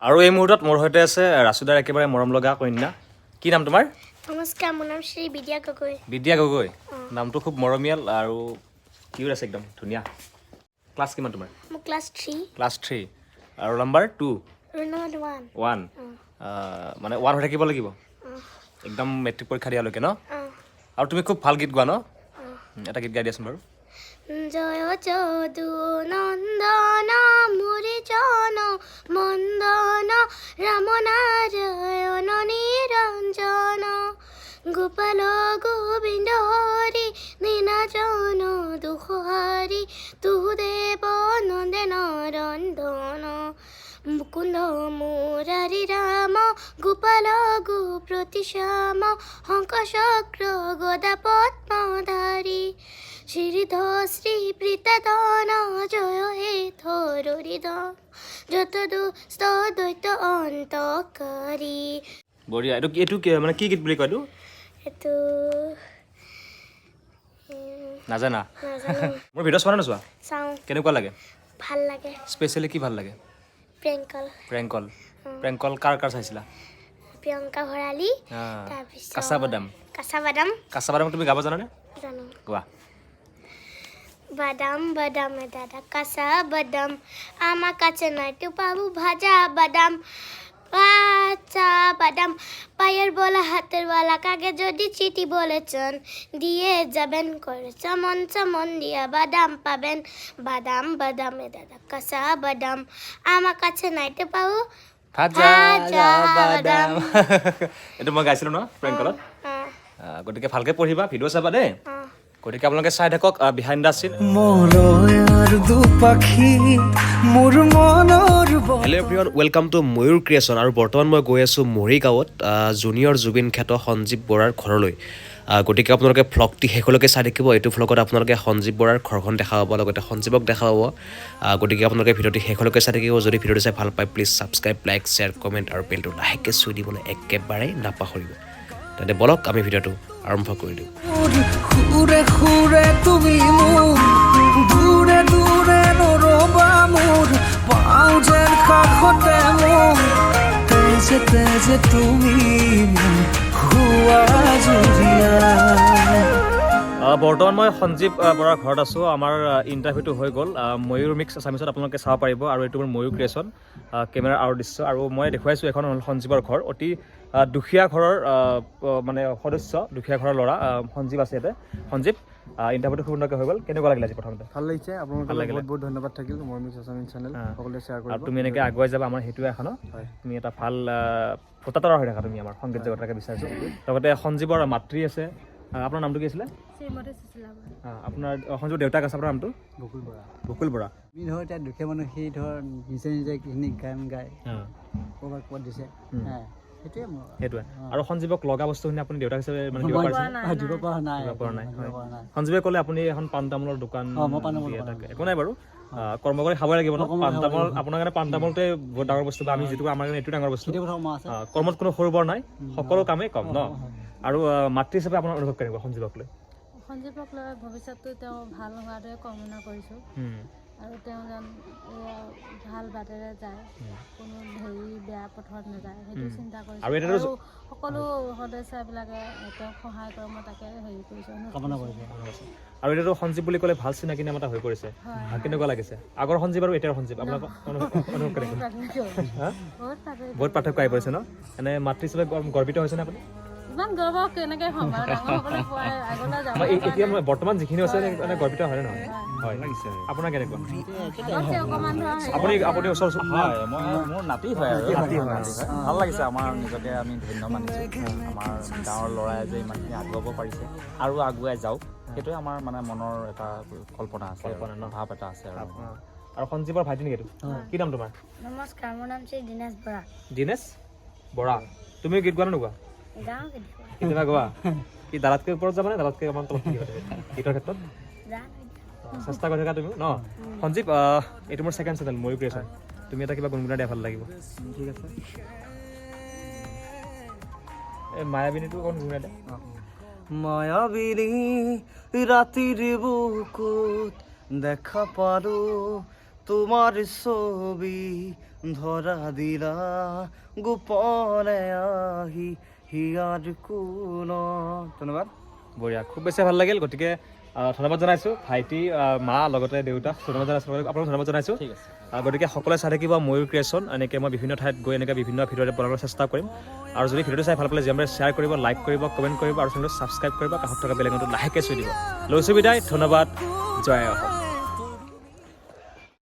আৰু এই মুহূৰ্তত মোৰ সৈতে আছে ৰাসুদাৰ একেবাৰে মৰম লগা কন্যা কি নাম তোমাৰ নমস্কাৰ মোৰ নাম শ্ৰী বিদ্যা গগৈ বিদ্যা গগৈ নামটো খুব মৰমিয়াল আৰু কিউট আছে একদম ধুনীয়া ক্লাছ কিমান তোমাৰ মোৰ ক্লাছ 3 ক্লাছ 3 আৰু নাম্বাৰ 2 নম্বৰ 1 মানে 1 হৈ থাকিব লাগিব একদম মেট্ৰিক পৰীক্ষা দিয়ালৈকে ন আৰু তুমি খুব ভাল গীত গোৱা ন এটা গীত গাই দিয়াচোন বাৰু জয় যদু নন্দন মুৰি জন মন্দন ৰাম নাৰায়ণ নিৰঞ্জন গোপাল গোবিন্দ হৰি দীনজন দুখহাৰি তুদেৱ নন্দন ৰন্ধন মুকুন্দ মুরারি রাম গোপাল গোপ্রতি শ্যাম হংস চক্র গদা পদ্মধারী শ্রীধর শ্রী প্রীতধন জয় হে থরিধন যত দুষ্ট দৈত্য অন্তকারী বঢ়িয়া এইটো মানে কি গীত বুলি কয় এইটো নাজানা মোৰ ভিডিঅ' চোৱা নোচোৱা চাওঁ কেনেকুৱা লাগে ভাল লাগে স্পেচিয়েলি কি ভাল লাগে প্ৰেংকল কাৰ চাইছিলা প্ৰিয়ংকা ভৰালী তাৰপিছত কাঁচা বাদাম তুমি গাব জানানে জানো গোৱা বাদাম বাদাম দাদা কাঁচা বাদাম আমার কাছে নাই তো পাবো ভাজা বাদাম কাঁচা বাদাম পায়ের বলা হাতের বলা কাকে যদি চিঠি বলেছেন দিয়ে যাবেন করে চমন চমন দিয়া বাদাম পাবেন বাদাম বাদামে দাদা কাঁচা বাদাম আমার কাছে নাই তো পাবো ভাজা বাদাম এইটো মই গাইছিলোঁ ন প্ৰেংকলত গতিকে ভালকৈ পঢ়িবা ভিডিঅ' চাবা দেই গতিকে আপোনালোকে চাই থাকক বিহাইণ্ড দ্য চিন hello' everyone welcome to Mayur creation আৰু বৰ্তমান মই গৈ আছোঁ মৰিগাঁৱত জুনিয়ৰ জুবিন খ্যাত সঞ্জীৱ বৰাৰ ঘৰলৈ গতিকে আপোনালোকে ভ্লগটি শেষলৈকে চাই থাকিব এইটো ভ্লগত আপোনালোকে সঞ্জীৱ বৰাৰ ঘৰখন দেখা পাব লগতে সঞ্জীৱক দেখা পাব গতিকে আপোনালোকে ভিডিঅ'টি শেষলৈকে চাই থাকিব যদি ভিডিঅ'টো চাই ভাল পায় please subscribe like share comment আৰু বেলটো লাহেকৈ চুই দিবলৈ একেবাৰে নাপাহৰিব তেন্তে বলক আমি ভিডিঅ'টো আৰম্ভ কৰি দিওঁ খুৰে খুৰে তুমি মোক দূৰে দূৰে নৰবা মোৰ পাওঁ যেন কাষতে মোক তেজে তেজে তুমি হোৱা জুৰিয়া বৰ্তমান মই সঞ্জীৱ বৰাৰ ঘৰত আছোঁ আমাৰ ইণ্টাৰভিউটো হৈ গ'ল ময়ূৰ মিক্স আছামিছত আপোনালোকে চাব পাৰিব আৰু এইটো মোৰ ময়ূৰ ক্ৰিয়েশ্যন কেমেৰা আৰু দৃশ্য আৰু মই দেখুৱাইছোঁ এখন সঞ্জীৱৰ ঘৰ অতি দুখীয়া ঘৰৰ মানে সদস্য দুখীয়া ঘৰৰ ল'ৰা সঞ্জীৱ আছে ইয়াতে সঞ্জীৱ ইণ্টাৰভিউটো খুব সুন্দৰকৈ হৈ গ'ল কেনেকুৱা লাগিলে আজি প্ৰথমতে ভাল লাগিছে আপোনালোকক বহুত বহুত ধন্যবাদ থাকিল মোৰ মিক্স আছামিজ চেনেল সকলোৱে শ্বেয়াৰ কৰিব আৰু তুমি এনেকৈ আগুৱাই যাবা আমাৰ সেইটোৱে এখন তুমি এটা ভাল ভোটাতৰা হৈ থাকা তুমি আমাৰ সংগীত জগত তাকে বিচাৰিছোঁ লগতে সঞ্জীৱৰ মাতৃ আছে আপোনাৰ নামটো কি আছিলে আপোনাৰ সঞ্জীৱৰ দেউতাক আছে আপোনাৰ নামটো বকুল বৰা আমি ধৰ এতিয়া দুখীয়া মানুহ সি ধৰ নিজে নিজে এইখিনি গান গায় ক'ৰবাত ক'ত দিছে সেইটোৱে আৰু সঞ্জীৱক লগা বস্তুখিনি আপুনি দেউতাক হিচাপে মানে দিব পৰা নাই সঞ্জীৱে ক'লে আপুনি এখন পাণ তামোলৰ দোকান একো নাই বাৰু কৰ্ম কৰি খাবই লাগিব ন পাণ তামোল আপোনাৰ কাৰণে পাণ তামোলটোৱে বহুত ডাঙৰ বস্তু বা আমি যিটো আমাৰ কাৰণে এইটো ডাঙৰ বস্তু কৰ্মত কোনো সৰু বৰ নাই সকলো কামেই কম ন আৰু মাতৃ হিচাপে আপোনাৰ অনুভৱ কেনেকুৱা সঞ্জীৱক লৈ ভৱিষ্যতটো তেওঁ ভাল হোৱাটোৱে কামনা কৰিছোঁ আৰু তেওঁ যেন ভাল বাটেৰে যায় কোনো হেৰি বেয়া পথত নাযায় সেইটো চিন্তা কৰিছোঁ আৰু সকলো সদস্যবিলাকে তেওঁক সহায় কৰে মই তাকে হেৰি কৰিছোঁ কামনা কৰিছোঁ আৰু এতিয়াতো সঞ্জীৱ বুলি ক'লে ভাল চিনাকি নাম এটা হৈ পৰিছে কেনেকুৱা লাগিছে আগৰ সঞ্জীৱ আৰু এতিয়াৰ সঞ্জীৱ আপোনাক অনুভৱ কেনেকুৱা বহুত পাৰ্থক্য আহি পৰিছে ন এনে মাতৃ হিচাপে গৰ্বিত হৈছেনে আপুনি ইমান গৰ্ব কেনেকৈ হ'ম আৰু ডাঙৰ হ'বলৈ পোৱাই আগলৈ যাব এতিয়া বৰ্তমান যিখিনি আছে মানে গৰ্বিত হয়নে নহয় হয় লাগিছে আপোনাৰ কেনেকুৱা আপুনি ওচৰ হয় মোৰ নাতি হয় আৰু ভাল লাগিছে আমাৰ নিজকে আমি ধন্য মানিছোঁ আমাৰ গাঁৱৰ ল'ৰাই যে ইমানখিনি আগুৱাব পাৰিছে আৰু আগুৱাই যাওক সেইটোৱে আমাৰ মানে মনৰ এটা কল্পনা আছে ভাৱ এটা আছে আৰু সঞ্জীৱৰ ভাইটি নেকি এইটো কি নাম তোমাৰ নমস্কাৰ মোৰ নাম শ্ৰী দীনেশ বৰা তুমি গীত গোৱা নোগোৱা কেতিয়াবা গোৱা কি দাদাতকৈ ওপৰত যাবানে দাদাতকৈ অকণমান তলত গীতৰ ক্ষেত্ৰত চেষ্টা কৰি থাকা তুমি ন সঞ্জীৱ এইটো মোৰ ছেকেণ্ড চেনেল ময়ূৰ ক্ৰিয়েশ্যন তুমি এটা কিবা গুণগুণাই দিয়া ভাল লাগিব ঠিক আছে এই মায়াবিনীটো অকণ গুণগুণাই দিয়া মায়াবিনী ৰাতিৰ বুকুত দেখা পালো তোমাৰ ছবি ধৰা দিলা গোপনে আহি হিয়াৰ কোনত ধন্যবাদ বঢ়িয়া খুব বেছি ভাল লাগিল গতিকে ধন্যবাদ জনাইছোঁ ভাইটি মা লগতে দেউতাক ধন্যবাদ জনাইছোঁ আপোনাক ধন্যবাদ জনাইছোঁ ঠিক আছে গতিকে সকলোৱে চাই থাকিব ময়ূৰ ক্ৰিয়েশ্যন এনেকৈ মই বিভিন্ন ঠাইত গৈ এনেকৈ বিভিন্ন ভিডিঅ'তে বনাবলৈ চেষ্টা কৰিম আৰু যদি ভিডিঅ'টো চাই ভাল পালে যিমানে শ্বেয়াৰ কৰিব লাইক কৰিব কমেণ্ট কৰিব আৰু চেনেলটো ছাবস্ক্ৰাইব কৰিব কাষত থকা বেল আইকনটো লাহেকৈ চুই দিব লৈছোঁ বিদায় ধন্যবাদ জয় অসম